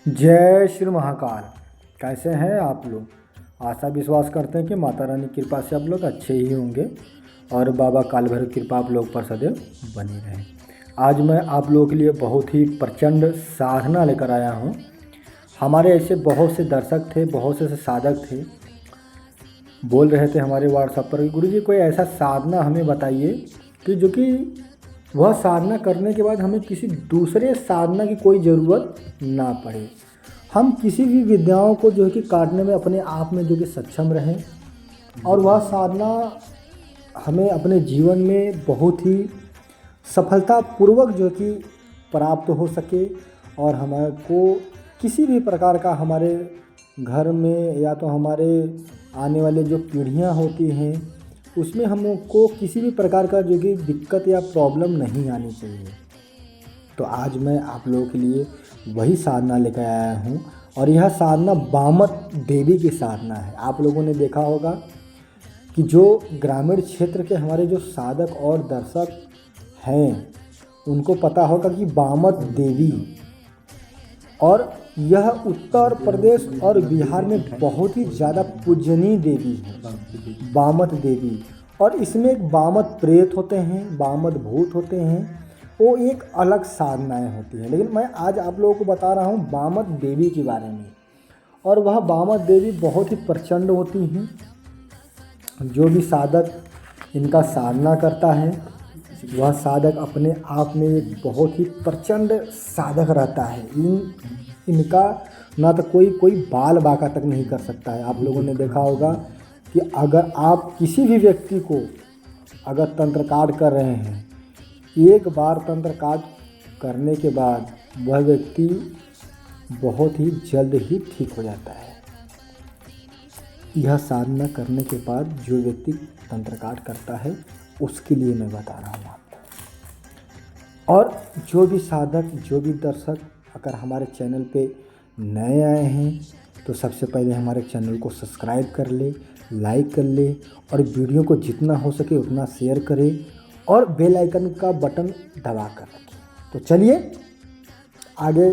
जय श्री महाकाल। कैसे हैं आप लोग? आशा विश्वास करते हैं कि माता रानी की कृपा से आप लोग अच्छे ही होंगे और बाबा काल भैरव की कृपा आप लोग पर सदैव बनी रहे। आज मैं आप लोगों के लिए बहुत ही प्रचंड साधना लेकर आया हूं। हमारे ऐसे बहुत से दर्शक थे, बहुत से साधक थे, बोल रहे थे हमारे व्हाट्सएप पर, गुरुजी कोई ऐसा साधना हमें बताइए कि जो कि वह साधना करने के बाद हमें किसी दूसरे साधना की कोई ज़रूरत ना पड़े। हम किसी भी विद्याओं को जो है कि काटने में अपने आप में जो कि सक्षम रहें और वह साधना हमें अपने जीवन में बहुत ही सफलतापूर्वक जो कि प्राप्त हो सके और हमारे को किसी भी प्रकार का हमारे घर में या तो हमारे आने वाले जो पीढ़ियां होती हैं उसमें हमको किसी भी प्रकार का जो कि दिक्कत या प्रॉब्लम नहीं आनी चाहिए। तो आज मैं आप लोगों के लिए वही साधना लेकर आया हूँ और यह साधना बामत देवी की साधना है। आप लोगों ने देखा होगा कि जो ग्रामीण क्षेत्र के हमारे जो साधक और दर्शक हैं उनको पता होगा कि बामत देवी, और यह उत्तर प्रदेश और बिहार में बहुत ही ज़्यादा पूजनीय देवी है बामत देवी। और इसमें एक बामत प्रेत होते हैं, बामत भूत होते हैं, वो एक अलग साधनाएं होती हैं। लेकिन मैं आज आप लोगों को बता रहा हूँ बामत देवी के बारे में। और वह बामत देवी बहुत ही प्रचंड होती हैं। जो भी साधक इनका साधना करता है वह साधक अपने आप में एक बहुत ही प्रचंड साधक रहता है। इनका ना तो कोई बाल बांका तक नहीं कर सकता है। आप लोगों ने देखा होगा कि अगर आप किसी भी व्यक्ति को अगर तंत्र काट कर रहे हैं, एक बार तंत्र काट करने के बाद वह व्यक्ति बहुत ही जल्द ही ठीक हो जाता है। यह साधना करने के बाद जो व्यक्ति तंत्र काट करता है उसके लिए मैं बता रहा हूँ आपको। और जो भी साधक, जो भी दर्शक अगर हमारे चैनल पे नए आए हैं तो सबसे पहले हमारे चैनल को सब्सक्राइब कर ले, लाइक कर ले और वीडियो को जितना हो सके उतना शेयर करें और बेल आइकन का बटन दबा कर रखें। तो चलिए आगे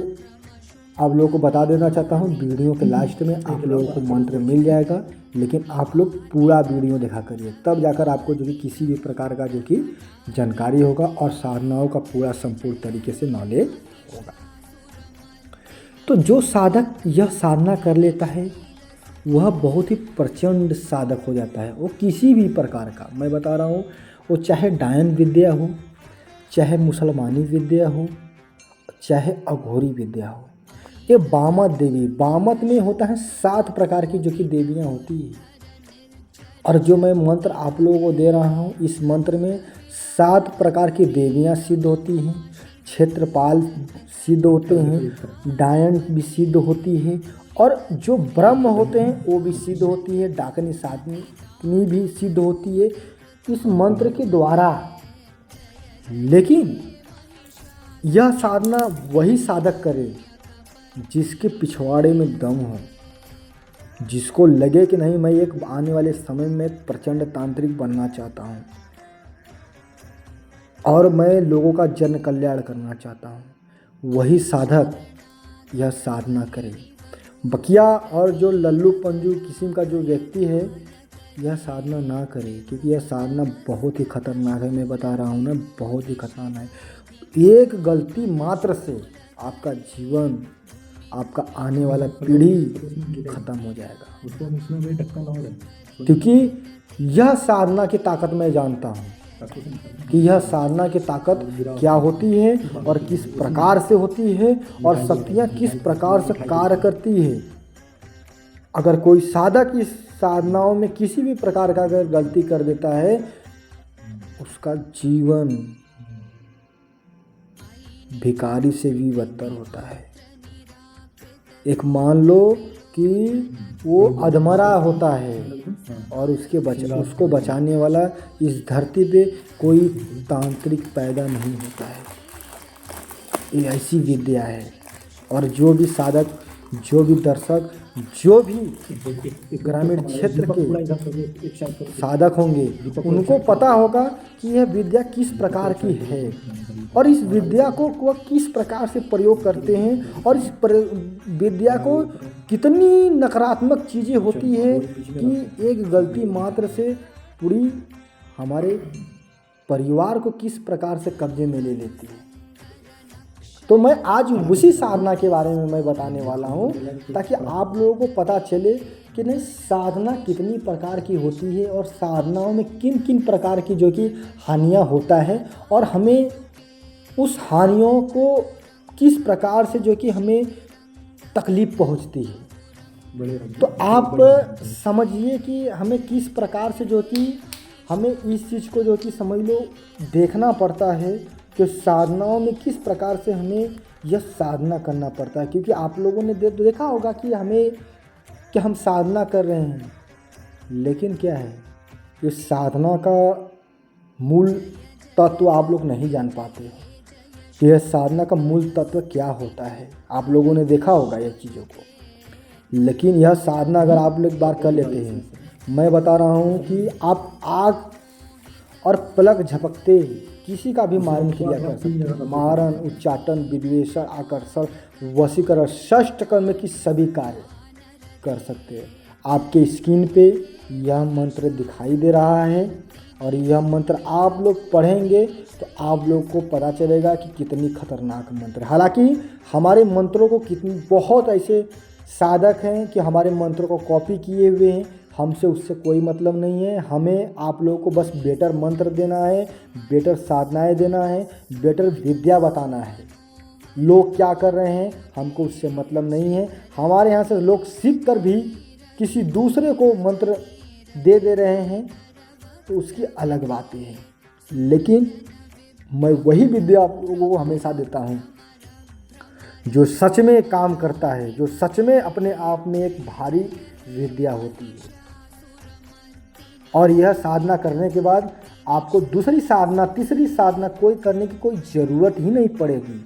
आप लोगों को बता देना चाहता हूँ, वीडियो के लास्ट में आप लोगों को मंत्र मिल जाएगा, लेकिन आप लोग पूरा वीडियो देखा करिए, तब जाकर आपको जो कि किसी भी प्रकार का जो कि जानकारी होगा और साधनाओं का पूरा संपूर्ण तरीके से नॉलेज होगा। तो जो साधक यह साधना कर लेता है वह बहुत ही प्रचंड साधक हो जाता है। वो किसी भी प्रकार का, मैं बता रहा हूँ, वो चाहे डायन विद्या हो, चाहे मुसलमानी विद्या हो, चाहे अघोरी विद्या हो। ये बामत देवी, बामत में होता है 7 प्रकार की जो कि देवियाँ होती है। और जो मैं मंत्र आप लोगों को दे रहा हूँ, इस मंत्र में 7 प्रकार की देवियाँ सिद्ध होती हैं, क्षेत्रपाल सिद्ध होते हैं, डायन भी सिद्ध होती है और जो ब्रह्म होते हैं वो भी सिद्ध होती है, डाकनी साधनी भी सिद्ध होती है इस मंत्र के द्वारा। लेकिन यह साधना वही साधक करे जिसके पिछवाड़े में दम हो, जिसको लगे कि नहीं मैं एक आने वाले समय में प्रचंड तांत्रिक बनना चाहता हूँ और मैं लोगों का जन कल्याण करना चाहता हूँ, वही साधक यह साधना करे। बकिया और जो लल्लू पंजू किस्म का जो व्यक्ति है यह साधना ना करे, क्योंकि यह साधना बहुत ही खतरनाक है। मैं बता रहा हूँ ना, बहुत ही खतरनाक है। एक गलती मात्र से आपका जीवन, आपका आने वाला पीढ़ी खत्म हो जाएगा। क्योंकि यह साधना की ताकत मैं जानता हूँ कि यह साधना की ताकत क्या होती है और किस प्रकार से होती है और शक्तियाँ किस प्रकार से कार्य करती है। अगर कोई साधक इस साधनाओं में किसी भी प्रकार का अगर गलती कर देता है, उसका जीवन भिखारी से भी बदतर होता है। एक मान लो कि वो अधमरा होता है और उसको बचाने वाला इस धरती पे कोई तांत्रिक पैदा नहीं होता है। ये ऐसी विद्या है। और जो भी साधक जो भी दर्शक, जो भी ग्रामीण क्षेत्र के साधक होंगे, उनको पता होगा कि यह विद्या किस प्रकार की है और इस विद्या को वह किस प्रकार से प्रयोग करते हैं और इस विद्या को कितनी नकारात्मक चीज़ें होती है कि एक गलती मात्र से पूरी हमारे परिवार को किस प्रकार से कब्जे में ले लेती है। तो मैं आज उसी साधना के बारे में मैं बताने वाला हूँ ताकि आप लोगों को पता चले कि नहीं साधना कितनी प्रकार की होती है और साधनाओं में किन किन प्रकार की जो कि हानियाँ होता है और हमें उस हानियों को किस प्रकार से जो कि हमें तकलीफ़ पहुँचती है। तो आप समझिए कि हमें किस प्रकार से जो कि हमें इस चीज़ को जो कि समझ लो देखना पड़ता है कि साधनाओं में किस प्रकार से हमें यह साधना करना पड़ता है। क्योंकि आप लोगों ने देखा होगा कि हम साधना कर रहे हैं, लेकिन क्या है इस साधना का मूल तत्व आप लोग नहीं जान पाते हो कि यह साधना का मूल तत्व क्या होता है। आप लोगों ने देखा होगा यह चीज़ों को, लेकिन यह साधना अगर आप लोग बार कर लेते हैं, मैं बता रहा हूँ कि आप आग और पलक झपकते किसी का भी मारण क्रिया कर सकते हैं। मारण, उच्चाटन, विद्वेषण, आकर्षण, वशीकरण, षष्ठ कर्म की सभी कार्य कर सकते हैं। आपके स्क्रीन पे यह मंत्र दिखाई दे रहा है और यह मंत्र आप लोग पढ़ेंगे तो आप लोग को पता चलेगा कि कितनी खतरनाक मंत्र है। हालांकि हमारे मंत्रों को कितनी बहुत ऐसे साधक हैं कि हमारे मंत्रों को कॉपी किए हुए हैं, हमसे उससे कोई मतलब नहीं है। हमें आप लोगों को बस बेटर मंत्र देना है, बेटर साधनाएं देना है, बेटर विद्या बताना है। लोग क्या कर रहे हैं हमको उससे मतलब नहीं है। हमारे यहाँ से लोग सीख कर भी किसी दूसरे को मंत्र दे रहे हैं तो उसकी अलग बातें हैं, लेकिन मैं वही विद्या आप लोगों को हमेशा देता हूँ जो सच में काम करता है, जो सच में अपने आप में एक भारी विद्या होती है। और यह साधना करने के बाद आपको दूसरी साधना, तीसरी साधना कोई करने की कोई ज़रूरत ही नहीं पड़ेगी।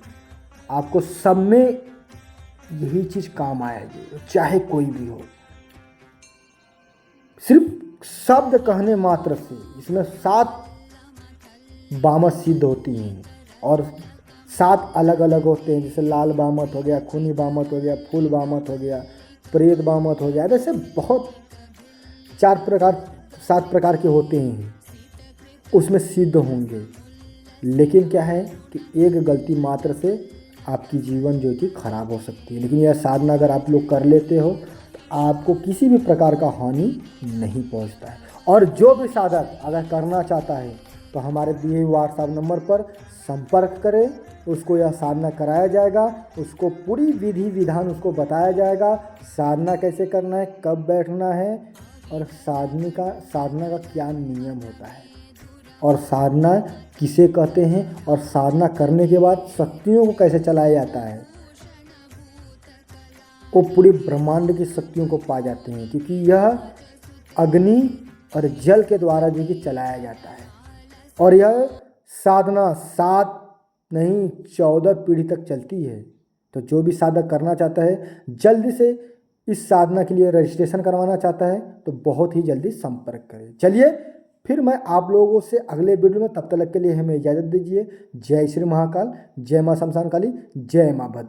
आपको सब में यही चीज़ काम आएगी, चाहे कोई भी हो। सिर्फ शब्द कहने मात्र से इसमें 7 बामत सिद्ध होती हैं और 7 अलग अलग होते हैं, जैसे लाल बामत हो गया, खूनी बामत हो गया, फूल बामत हो गया, प्रेत बामत हो गया, ऐसे बहुत 7 प्रकार के होते हैं, उसमें सिद्ध होंगे। लेकिन क्या है कि एक गलती मात्र से आपकी जीवन जो कि खराब हो सकती है। लेकिन यह साधना अगर आप लोग कर लेते हो तो आपको किसी भी प्रकार का हानि नहीं पहुंचता है। और जो भी साधक अगर करना चाहता है तो हमारे दिए हुए व्हाट्सएप नंबर पर संपर्क करें, उसको यह साधना कराया जाएगा, उसको पूरी विधि विधान उसको बताया जाएगा, साधना कैसे करना है, कब बैठना है और साधना का क्या नियम होता है और साधना किसे कहते हैं और साधना करने के बाद शक्तियों को कैसे चलाया जाता है। वो पूरी ब्रह्मांड की शक्तियों को पा जाते हैं, क्योंकि यह अग्नि और जल के द्वारा जो कि चलाया जाता है। और यह साधना 7 नहीं 14 पीढ़ी तक चलती है। तो जो भी साधक करना चाहता है, जल्दी से इस साधना के लिए रजिस्ट्रेशन करवाना चाहता है तो बहुत ही जल्दी संपर्क करें। चलिए फिर मैं आप लोगों से अगले वीडियो में, तब तक के लिए हमें इजाज़त दीजिए। जय श्री महाकाल, जय माँ शमशान काली, जय माँ भद्र।